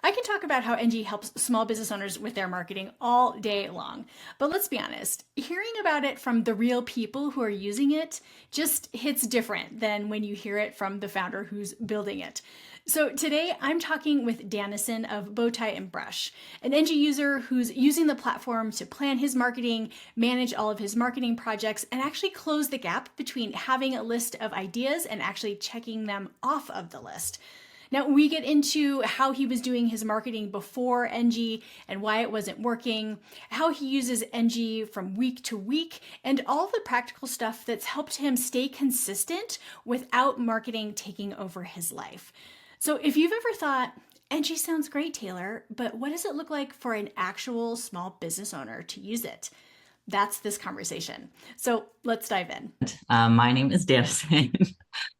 I can talk about how Enji helps small business owners with their marketing all day long. But let's be honest, hearing about it from the real people who are using it just hits different than when you hear it from the founder who's building it. So today I'm talking with Danison of Bowtie and Brush, an Enji user who's using the platform to plan his marketing, manage all of his marketing projects, and actually close the gap between having a list of ideas and actually checking them off of the list. Now, we get into how he was doing his marketing before Enji and why it wasn't working, how he uses Enji from week to week, and all the practical stuff that's helped him stay consistent without marketing taking over his life. So, if you've ever thought, Enji sounds great, Taylor, but what does it look like for an actual small business owner to use it? That's this conversation. So, let's dive in. My name is Danison.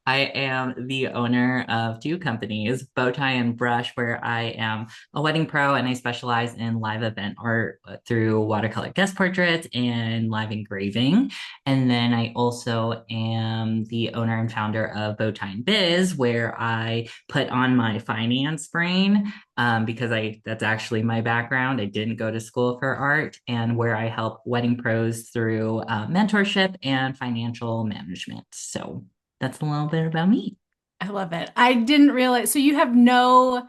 I am the owner of two companies, Bowtie and Brush, where I am a wedding pro and I specialize in live event art through watercolor guest portraits and live engraving. And then I also am the owner and founder of Bowtie and Biz, where I put on my finance brain because that's actually my background. I didn't go to school for art, and where I help wedding pros through mentorship and financial management. So that's a little bit about me. I love it. I didn't realize. So, you have no,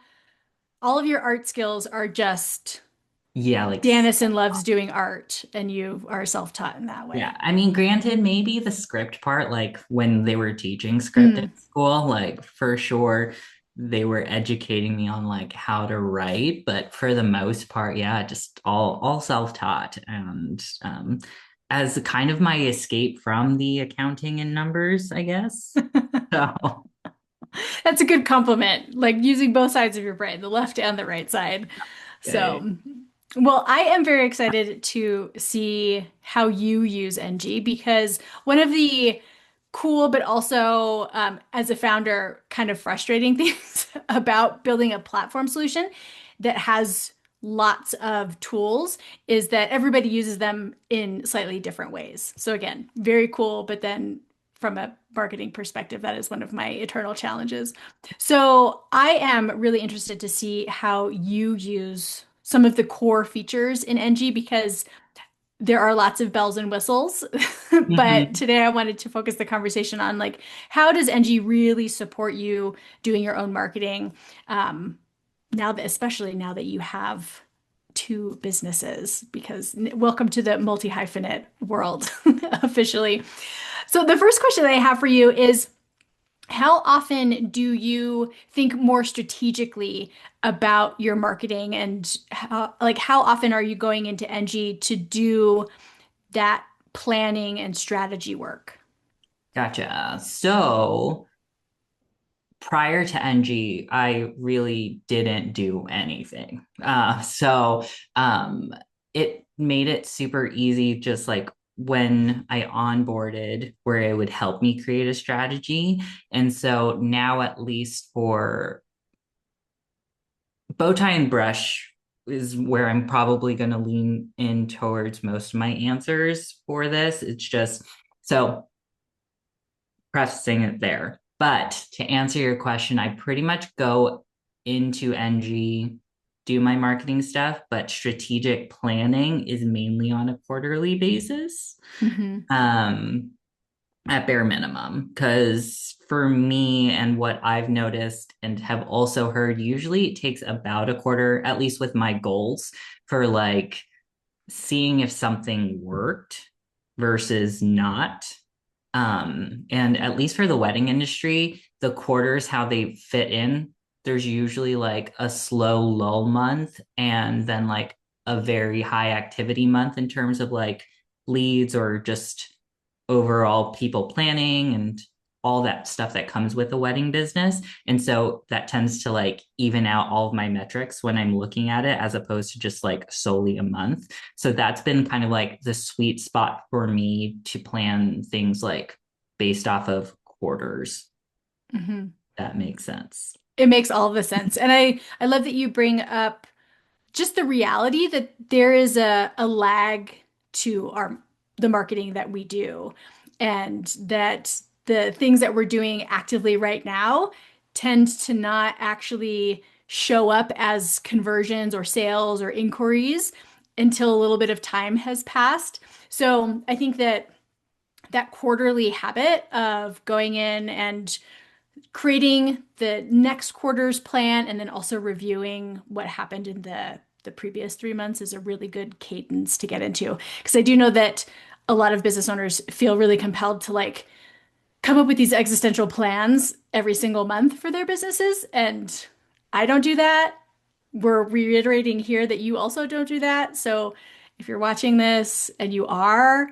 all of your art skills are just Yeah, like Danison loves doing art and you are self-taught in that yeah. way. I mean, granted, maybe the script part, like when they were teaching script Mm. at school, like for sure they were educating me on like how to write, but for the most part, yeah, just all self-taught and as kind of my escape from the accounting and numbers, I guess. So That's a good compliment, like using both sides of your brain, the left and the right side. okay. So, well, I am very excited to see how you use NG because one of the cool, but also as a founder, kind of frustrating things about building a platform solution that has lots of tools is that everybody uses them in slightly different ways. So again, very cool, but then from a marketing perspective, that is one of my eternal challenges. So I am really interested to see how you use some of the core features in NG because there are lots of bells and whistles. But Mhm. today I wanted to focus the conversation on like how does NG really support you doing your own marketing now that especially now that you have two businesses because welcome to the multi-hyphenate world officially. So the first question that I have for you is how often do you think more strategically about your marketing and how often are you going into NG to do that planning and strategy work? Gotcha. So prior to NG, I really didn't do anything. So it made it super easy, just like when I onboarded, where it would help me create a strategy. And so now, at least for Bowtie and Brush, is where I'm probably going to lean in towards most of my answers for this. It's just so prefacing it there. But to answer your question, I pretty much go into NG, do my marketing stuff, but strategic planning is mainly on a quarterly basis. Hmm. Um, at bare minimum. Because for me, and what I've noticed and have also heard, usually it takes about a quarter, at least with my goals, for like seeing if something worked versus not. And at least for the wedding industry, the quarters, how they fit in, there's usually like a slow lull month and then like a very high activity month in terms of like leads or just overall people planning and all that stuff that comes with a wedding business. And so that tends to like even out all of my metrics when I'm looking at it as opposed to just like solely a month. So that's been kind of like the sweet spot for me to plan things like based off of quarters. Hmm. That makes sense. It makes all the sense. And I love that you bring up just the reality that there is a lag to our the marketing that we do and that the things that we're doing actively right now tend to not actually show up as conversions or sales or inquiries until a little bit of time has passed. So I think that that quarterly habit of going in and creating the next quarter's plan and then also reviewing what happened in the previous 3 months is a really good cadence to get into. Because I do know that a lot of business owners feel really compelled to like come up with these existential plans every single month for their businesses. And I don't do that. We're reiterating here that you also don't do that. So if you're watching this and you are,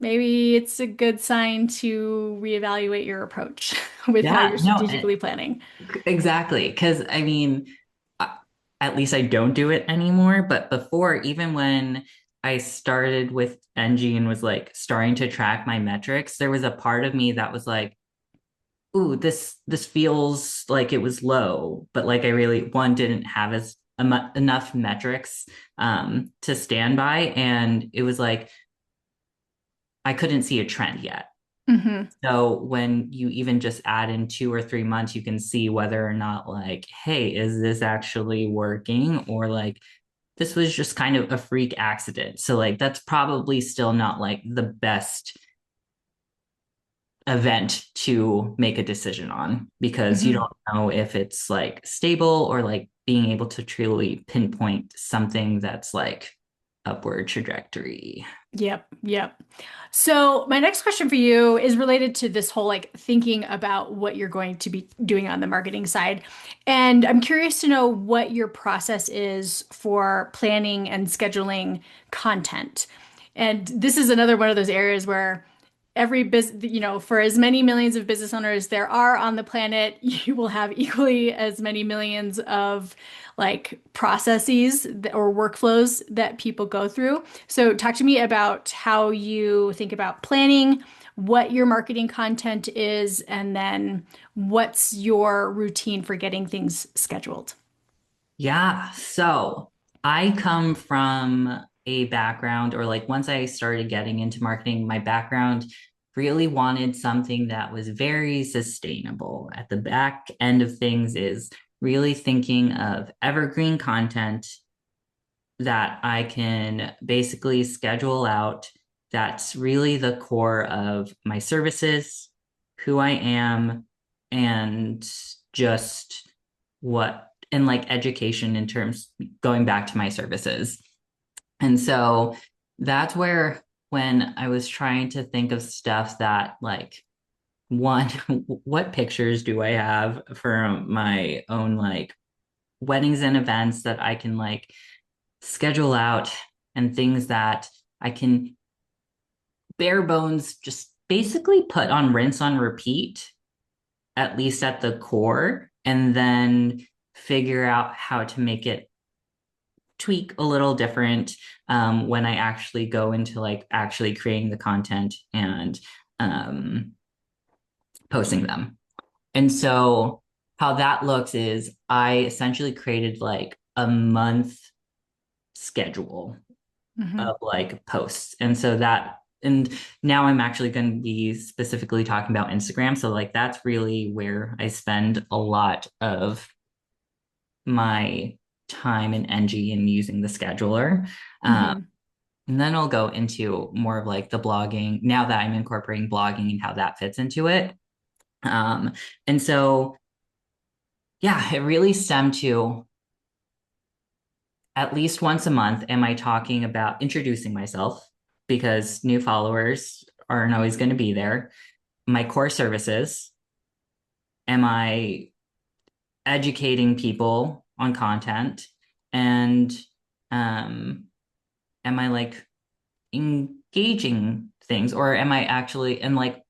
maybe it's a good sign to reevaluate your approach with how Yeah, you're no, strategically planning. exactly. Because I mean, uh, at least I don't do it anymore. But before, even when I started with Enji and was like starting to track my metrics, there was a part of me that was like, ooh, this feels like it was low, but like I really one didn't have enough metrics to stand by, and it was like I couldn't see a trend yet. Hmm. So when you even just add in 2 or 3 months, you can see whether or not like, hey, is this actually working? Or like this was just kind of a freak accident. So like that's probably still not like the best event to make a decision on because you Hmm. don't know if it's like stable or like being able to truly pinpoint something that's like upward trajectory. Yep, yep. So my next question for you is related to this whole like thinking about what you're going to be doing on the marketing side. And I'm curious to know what your process is for planning and scheduling content. And this is another one of those areas where every business, for as many millions of business owners there are on the planet, you will have equally as many millions of like processes or workflows that people go through. So, talk to me about how you think about planning, what your marketing content is, and then what's your routine for getting things scheduled. Yeah, so I come from a background, or like once I started getting into marketing, my background really wanted something that was very sustainable. At the back end of things is really thinking of evergreen content that I can basically schedule out. That's really the core of my services, who I am, and just what, and like education in terms going back to my services. And so that's where when I was trying to think of stuff that like one, what pictures do I have for my own like weddings and events that I can like schedule out and things that I can bare bones just basically put on rinse on repeat, at least at the core, and then figure out how to make it tweak a little different when I actually go into like actually creating the content and um, posting them. And so how that looks is I essentially created like a month schedule Hmm. of like posts. And so that, and now I'm actually going to be specifically talking about Instagram. So like that's really where I spend a lot of my time and energy in using the scheduler. Um, Hmm. and then I'll go into more of like the blogging now that I'm incorporating blogging and how that fits into it. Um, and so, yeah, it really stemmed to at least once a month, am I talking about introducing myself because new followers aren't always going to be there? My core services, am I educating people on content? And um, am I like engaging things or am I actually, and like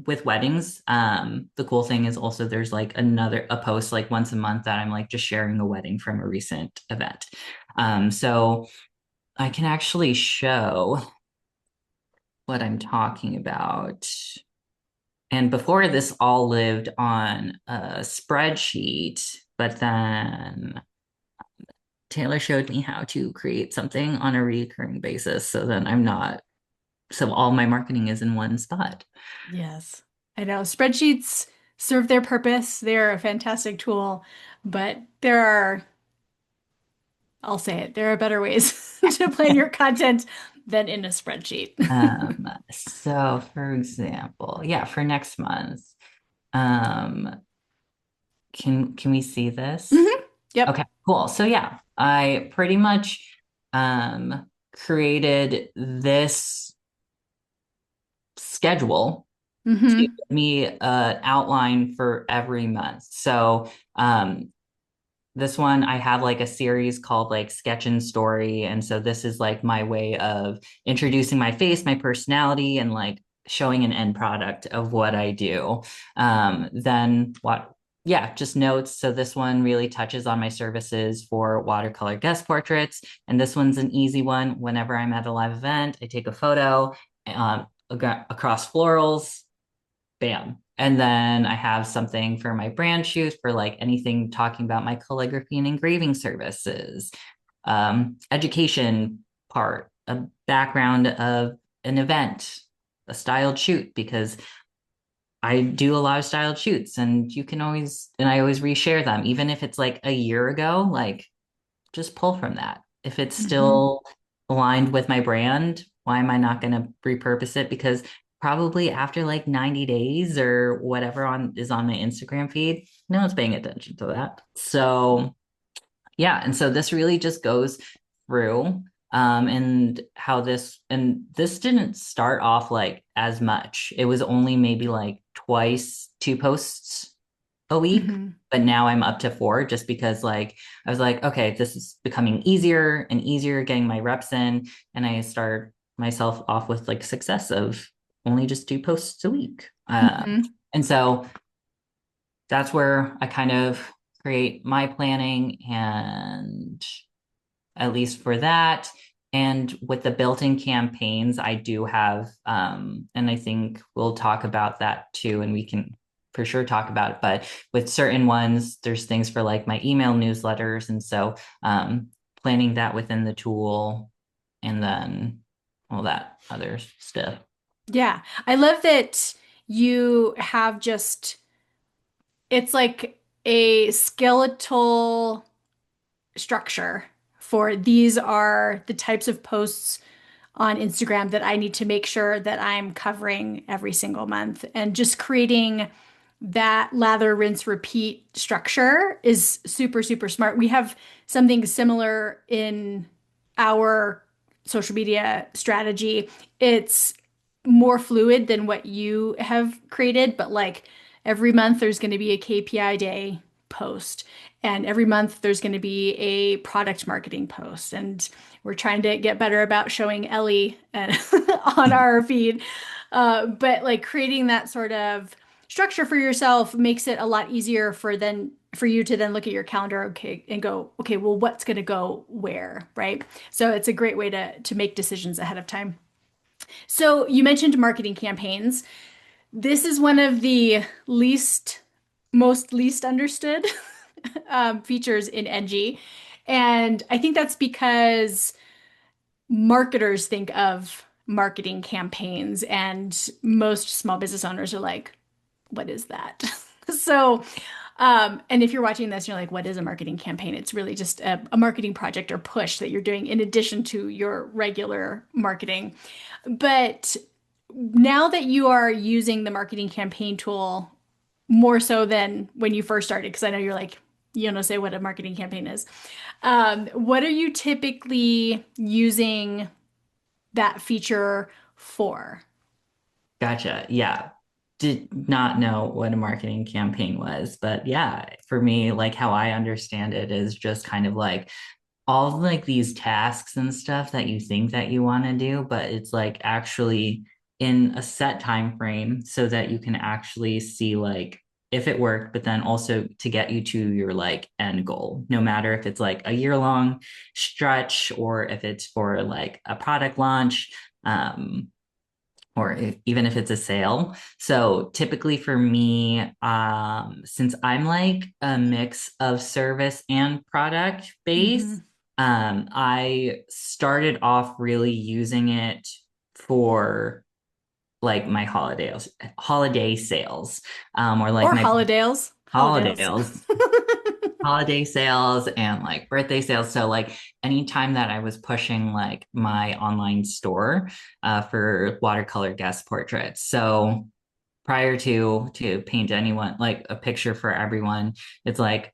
with weddings, the cool thing is also there's like a post like once a month that I'm like just sharing a wedding from a recent event. So I can actually show what I'm talking about. And before this all lived on a spreadsheet, but then Taylor showed me how to create something on a recurring basis. So then so all my marketing is in one spot. Yes. I know. Spreadsheets serve their purpose. They're a fantastic tool, but there are, I'll say it, there are better ways to plan your content than in a spreadsheet. So for example, yeah, for next month, um, can we see this? Hmm. Yep. Okay, cool. So yeah, I pretty much created this schedule to give Hmm. me an outline for every month. So this one I have like a series called like Sketch and Story. And so this is like my way of introducing my face, my personality, and like showing an end product of what I do. Then what yeah, just notes. So this one really touches on my services for watercolor guest portraits. And this one's an easy one. Whenever I'm at a live event, I take a photo across florals, bam. And then I have something for my brand shoes for like anything talking about my calligraphy and engraving services, education part, a background of an event, a styled shoot, because I do a lot of styled shoots and you can always, and I always reshare them, even if it's like a year ago, like just pull from that. If it's Hmm. still aligned with my brand, why am I not going to repurpose it? Because probably after like 90 days or whatever on is on my Instagram feed, no one's paying attention to that. So yeah, and so this really just goes through and how this didn't start off like as much. It was only maybe like twice, two posts a week, Hmm. but now I'm up to four just because like I was like, okay, this is becoming easier and easier getting my reps in, and I start myself off with like success of only just two posts a week. Hmm. And so that's where I kind of create my planning and at least for that. And with the built-in campaigns, I do have, and I think we'll talk about that too, and we can for sure talk about it. But with certain ones, there's things for like my email newsletters, and so planning that within the tool, and then all that other stuff. Yeah. I love that you have just, it's like a skeletal structure for these are the types of posts on Instagram that I need to make sure that I'm covering every single month. And just creating that lather, rinse, repeat structure is super, super smart. We have something similar in our social media strategy. It's more fluid than what you have created, but like every month there's going to be a KPI day post, and every month there's going to be a product marketing post. And we're trying to get better about showing Ellie on our feed. But like creating that sort of structure for yourself makes it a lot easier for you to then look at your calendar, okay, and go, okay, well, what's going to go where, right? So it's a great way to make decisions ahead of time. So you mentioned marketing campaigns. This is one of the most least understood features in Enji. And I think that's because marketers think of marketing campaigns, and most small business owners are like, what is that? So, and if you're watching this, you're like, what is a marketing campaign? It's really just a marketing project or push that you're doing in addition to your regular marketing. But now that you are using the marketing campaign tool more so than when you first started, because I know you're like, you don't say what a marketing campaign is. What are you typically using that feature for? Gotcha. Yeah. Did not know what a marketing campaign was, but yeah, for me, like how I understand it is just kind of like all of like these tasks and stuff that you think that you want to do, but it's like actually in a set time frame so that you can actually see like if it worked, but then also to get you to your like end goal, no matter if it's like a year long stretch or if it's for like a product launch. Or even if it's a sale. So typically for me, since I'm like a mix of service and product base, Hmm. I started off really using it for like my holiday sales, or like Or my holidays. Holidays. holidays holiday sales and like birthday sales. So like anytime that I was pushing like my online store for watercolor guest portraits. So prior to paint anyone like a picture for everyone, it's like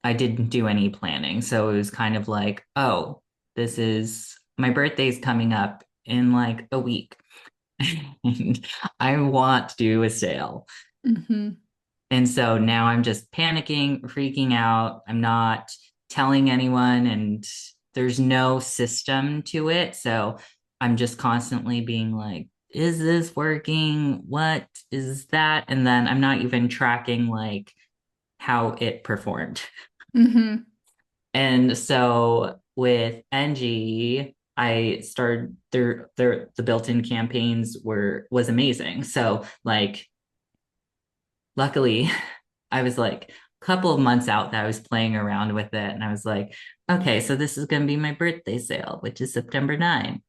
I didn't do any planning. So it was kind of like, oh, this is my birthday's coming up in like a week. And I want to do a sale. Hmm. And so now I'm just panicking, freaking out. I'm not telling anyone, and there's no system to it. So I'm just constantly being like, is this working? What is that? And then I'm not even tracking like how it performed. Hmm. And so with Enji, I started the built-in campaigns was amazing. So like luckily I was like a couple of months out that I was playing around with it and I was like, okay, so this is going to be my birthday sale, which is September 9.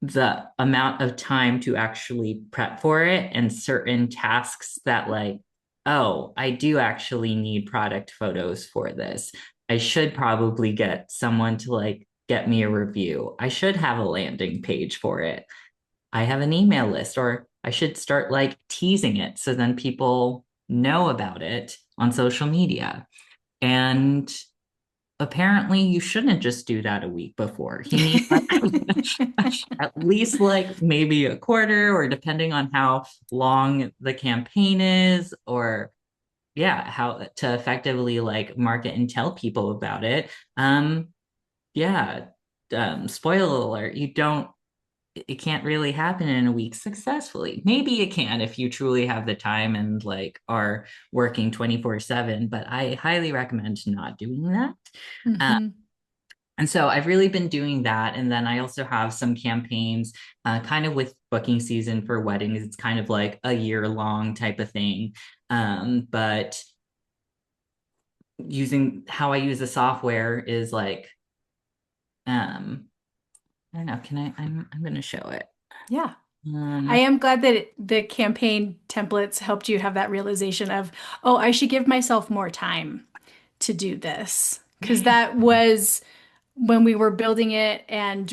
The amount of time to actually prep for it and certain tasks that like, oh, I do actually need product photos for this. I should probably get someone to like get me a review. I should have a landing page for it. I have an email list, or I should start like teasing it so then people know about it on social media. And apparently, you shouldn't just do that a week before. You need like at least like maybe a quarter, or depending on how long the campaign is, or yeah, how to effectively like market and tell people about it. Yeah. Spoiler alert, you don't it can't really happen in a week successfully. Maybe it can if you truly have the time and like are working 24/7, but I highly recommend not doing that. Uh, Hmm. and so I've really been doing that. And then I also have some campaigns kind of with booking season for weddings. It's kind of like a year long type of thing. But using how I use the software is like, I don't know, I'm gonna show it. Yeah. I Um, am glad that the campaign templates helped you have that realization of, oh, I should give myself more time to do this. Because yeah. that was when we were building it, and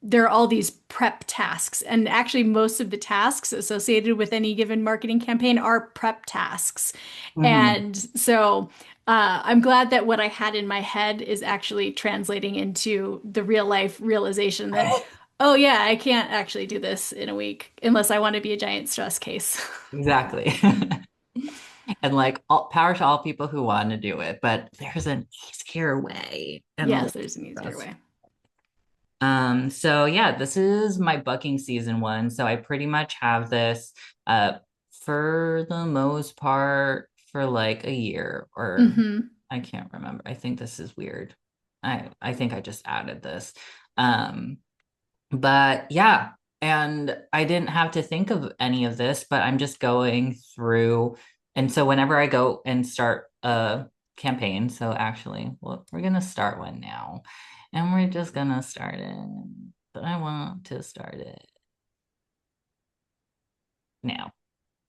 there are all these prep tasks. And actually, most of the tasks associated with any given marketing campaign are prep tasks. Mhm. And so I'm glad that what I had in my head is actually translating into the real life realization that, oh, yeah, I can't actually do this in a week unless I want to be a giant stress case. Exactly. And like all power to all people who want to do it, but there's an easier way and a Yes, little there's an easier less. way. So yeah, this is my bucking season one. So I pretty much have this for the most part for like a year, or Hmm. I can't remember. I think this is weird. I think I just added this. Um But yeah, and I didn't have to think of any of this, but I'm just going through. And so whenever I go and start a campaign, so actually, well, we're gonna start one now, and we're just gonna start it. But I want to start it now.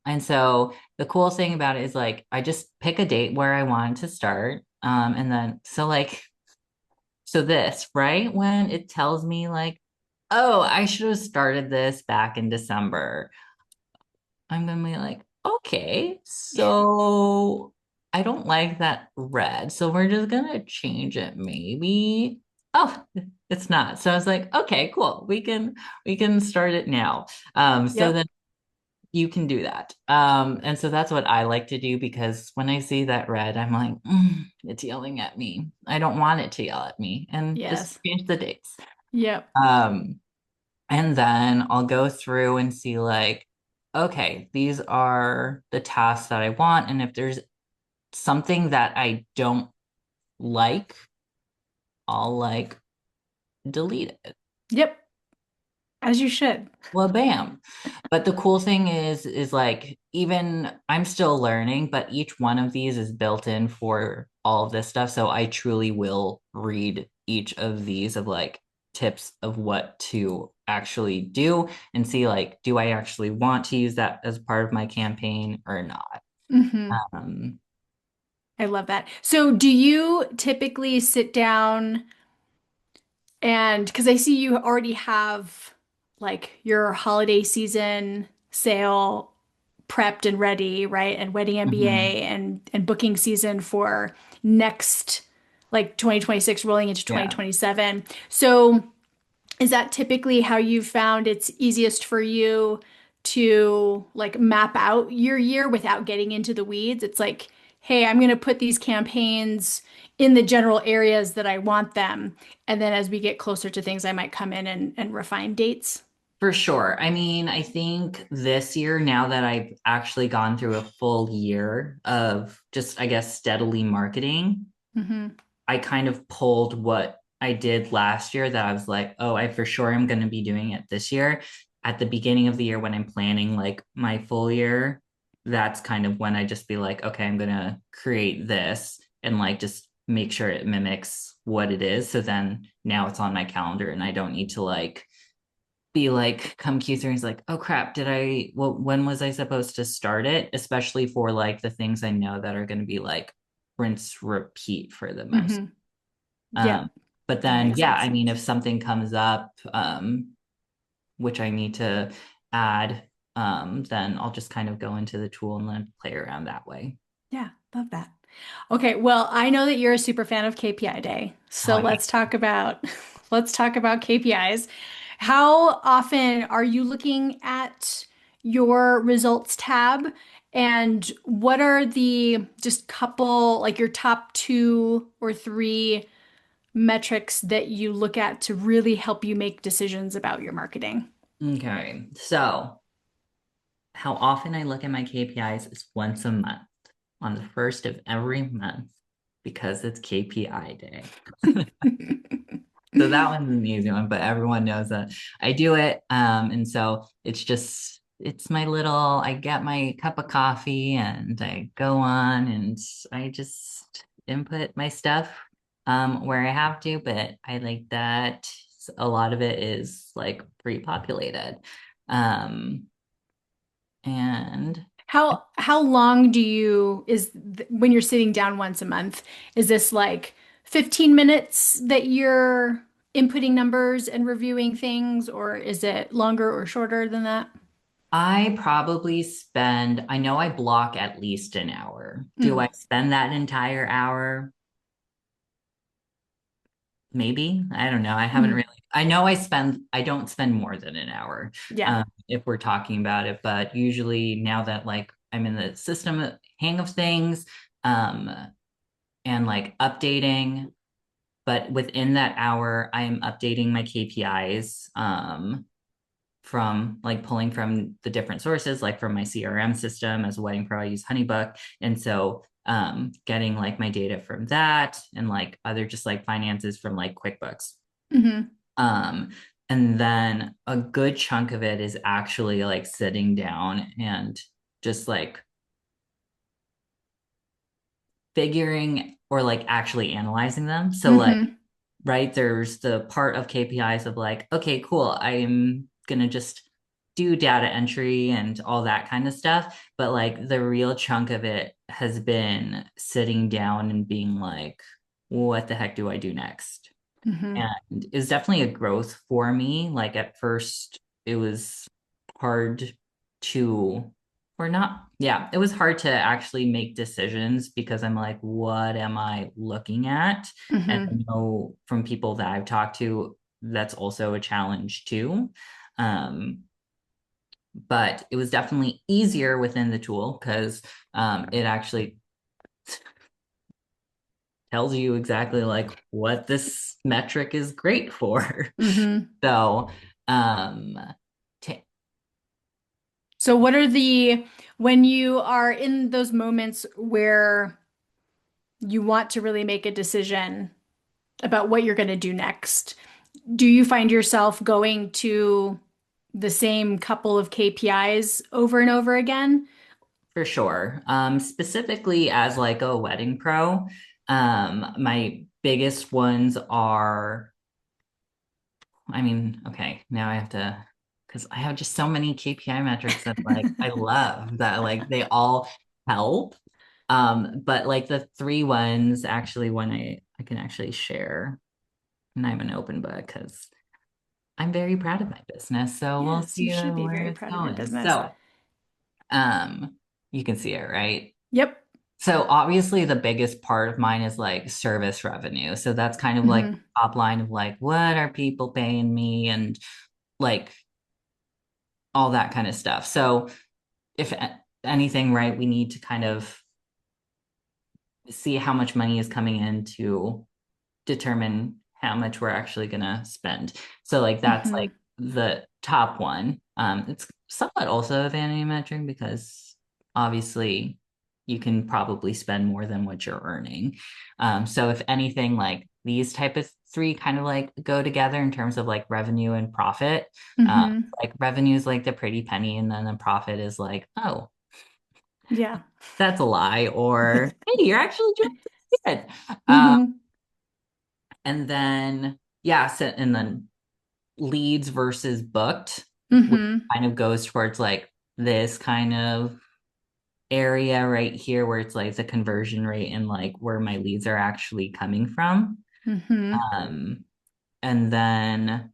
And so the cool thing about it is like I just pick a date where I want to start. And then so like so this, right? When it tells me like, oh, I should have started this back in December. I'm gonna be like, okay, so I don't like that red. So we're just gonna change it maybe. Oh, it's not. So I was like, okay, cool. We can start it now. So Yep. then you can do that. And so that's what I like to do because when I see that red, I'm like, it's yelling at me. I don't want it to yell at me. And just Yes. change the dates. Yep. Um, and then I'll go through and see like, okay, these are the tasks that I want. And if there's something that I don't like, I'll like delete it. Yep. As you should. Well, bam. But the cool thing is like, even I'm still learning, but each one of these is built in for all of this stuff. So I truly will read each of these of like, tips of what to actually do and see like, do I actually want to use that as part of my campaign or not? Hmm. Um, I love that. So, do you typically sit down and because I see you already have like your holiday season sale prepped and ready, right? And wedding mhm. MBA and booking season for next like 2026 rolling into Yeah. 2027. So, is that typically how you found it's easiest for you to like map out your year without getting into the weeds? It's like, hey, I'm going to put these campaigns in the general areas that I want them. And then as we get closer to things, I might come in and refine dates. For sure. I mean, I think this year, now that I've actually gone through a full year of just, I guess, steadily marketing, Hmm. I kind of pulled what I did last year that I was like, oh, I for sure am going to be doing it this year. At the beginning of the year, when I'm planning like my full year, that's kind of when I just be like, okay, I'm going to create this and like just make sure it mimics what it is. So then now it's on my calendar and I don't need to like be like come Q3 is like, oh crap, did I well when was I supposed to start it? Especially for like the things I know that are going to be like rinse repeat for the most. Hmm. Um, Yep, but that then makes yeah, sense. I mean if something comes up which I need to add, then I'll just kind of go into the tool and then play around that way. Yeah, love that. Okay, well, I know that you're a super fan of KPI day. Oh So yeah. let's talk about let's talk about KPIs. How often are you looking at your results tab? And what are the just couple, like your top two or three metrics that you look at to really help you make decisions about your marketing? Okay. So how often I look at my KPIs is once a month on the first of every month because it's KPI day. So that one's an easy one, but everyone knows that I do it. And so it's just it's my little I get my cup of coffee and I go on and I just input my stuff where I have to, but I like that a lot of it is like pre-populated. Um and How long do you when you're sitting down once a month, is this like 15 minutes that you're inputting numbers and reviewing things, or is it longer or shorter than that? I probably spend, I know I block at least an hour. Do Mm, I spend that entire hour? Maybe. I don't know. I haven't mhm. really, I don't spend more than an hour Yeah. if we're talking about it. But usually now that like I'm in the system hang of things um, and like updating, but within that hour, I am updating my KPIs. From like pulling from the different sources, like from my CRM system as a wedding pro, I use Honeybook. And so getting like my data from that and like other just like finances from like QuickBooks. Hmm. Um, and then a good chunk of it is actually like sitting down and just like figuring or like actually analyzing them. So like Hmm. right? There's the part of KPIs of like, okay, cool, I'm gonna just do data entry and all that kind of stuff. But like the real chunk of it has been sitting down and being like, what the heck do I do next? Hmm. And it's definitely a growth for me. Like at first, it was hard to, or not, yeah, it was hard to actually make decisions because I'm like, what am I looking at? And I Hmm. know from people that I've talked to, that's also a challenge too. Um, but it was definitely easier within the tool because it actually tells you exactly like what this metric is great for. Hmm. So, um, t So what are when you are in those moments where you want to really make a decision about what you're going to do next, do you find yourself going to the same couple of KPIs over and over again? for sure. Specifically as like a wedding pro, my biggest ones are I mean, okay, now I have to, because I have just so many KPI metrics that like I love that like they all help. But like the three ones actually when I can actually share and I'm an open book because I'm very proud of my business. So we'll Yes, you see should be where very it's proud of your going. business. So um you can see it, right? Yep. So obviously the biggest part of mine is like service revenue. So that's kind of like Hmm. top line of like what are people paying me and like all that kind of stuff. So if anything, right, we need to kind of see how much money is coming in to determine how much we're actually gonna spend. So like that's Hmm. like the top one. It's somewhat also a vanity metric because obviously you can probably spend more than what you're earning. So if anything, like these type of three kind of like go together in terms of like revenue and profit. Um, Hmm. like revenue is like the pretty penny, and then the profit is like, oh, Yeah. that's a lie, or hey, you're actually doing pretty good. Hmm. And then yeah, so, and then leads versus booked, which Hmm. kind of goes towards like this kind of area right here where it's like the conversion rate and like where my leads are actually coming from. Hmm. Um, and then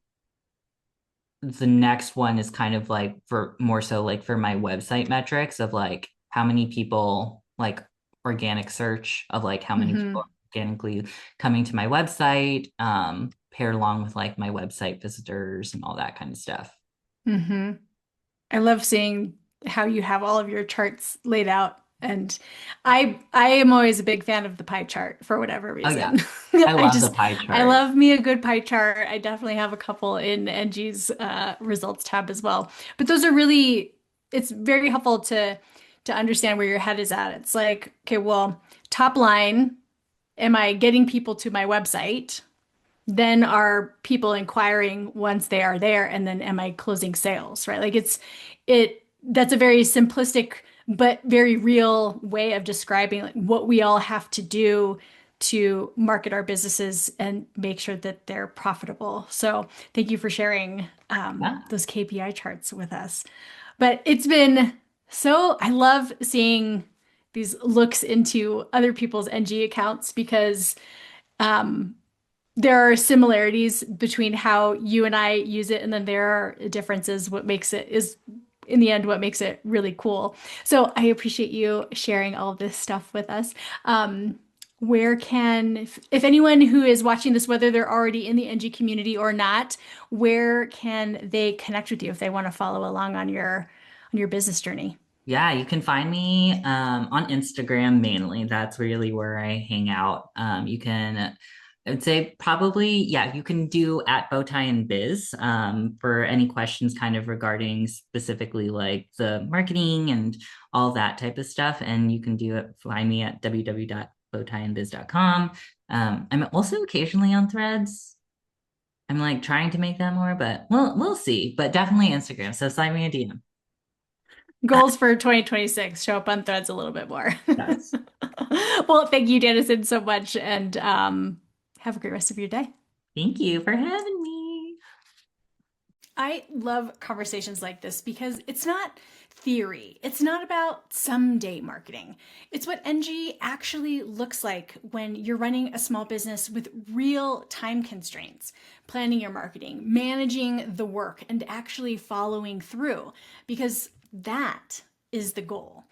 the next one is kind of like for more so like for my website metrics of like how many people like organic search of like how many people Hmm. are organically coming to my website, paired along with like my website visitors and all that kind of stuff. Hmm. I love seeing how you have all of your charts laid out. And I am always a big fan of the pie chart for whatever Oh yeah, reason. I I love the just pie I chart. love me a good pie chart. I definitely have a couple in Enji's results tab as well. But those are really it's very helpful to understand where your head is at. It's like, okay, well, top line, am I getting people to my website? Then are people inquiring once they are there, and then am I closing sales, right? Like it that's a very simplistic but very real way of describing like what we all have to do to market our businesses and make sure that they're profitable. So thank you for sharing Yeah. those KPI charts with us. But it's been so I love seeing these looks into other people's NG accounts because there are similarities between how you and I use it, and then there are differences. What makes it is, in the end, what makes it really cool. So I appreciate you sharing all of this stuff with us. Where can, if anyone who is watching this, whether they're already in the NG community or not, where can they connect with you if they want to follow along on your business journey? Yeah, you can find me on Instagram mainly. That's really where I hang out. You can, I would say probably, yeah, you can do at Bowtie and Biz for any questions kind of regarding specifically like the marketing and all that type of stuff. And you can do it, find me at www.bowtieandbiz.com. I'm also occasionally on Threads. I'm like trying to make that more, but we'll see. But definitely Instagram. So slide me a DM. Goals for 2026, show up on Threads a little bit more. Yes. Well, thank you, Danison, so much, and have a great rest of your day. Thank you for having me. I love conversations like this because it's not theory. It's not about someday marketing. It's what NG actually looks like when you're running a small business with real time constraints, planning your marketing, managing the work, and actually following through, because that is the goal.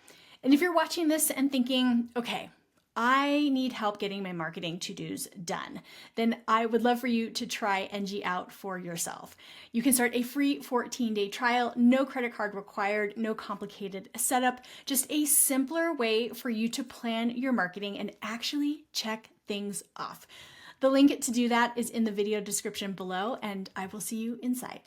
And if you're watching this and thinking, okay, I need help getting my marketing to-dos done, then I would love for you to try NG out for yourself. You can start a free 14-day trial, no credit card required, no complicated setup, just a simpler way for you to plan your marketing and actually check things off. The link to do that is in the video description below, and I will see you inside.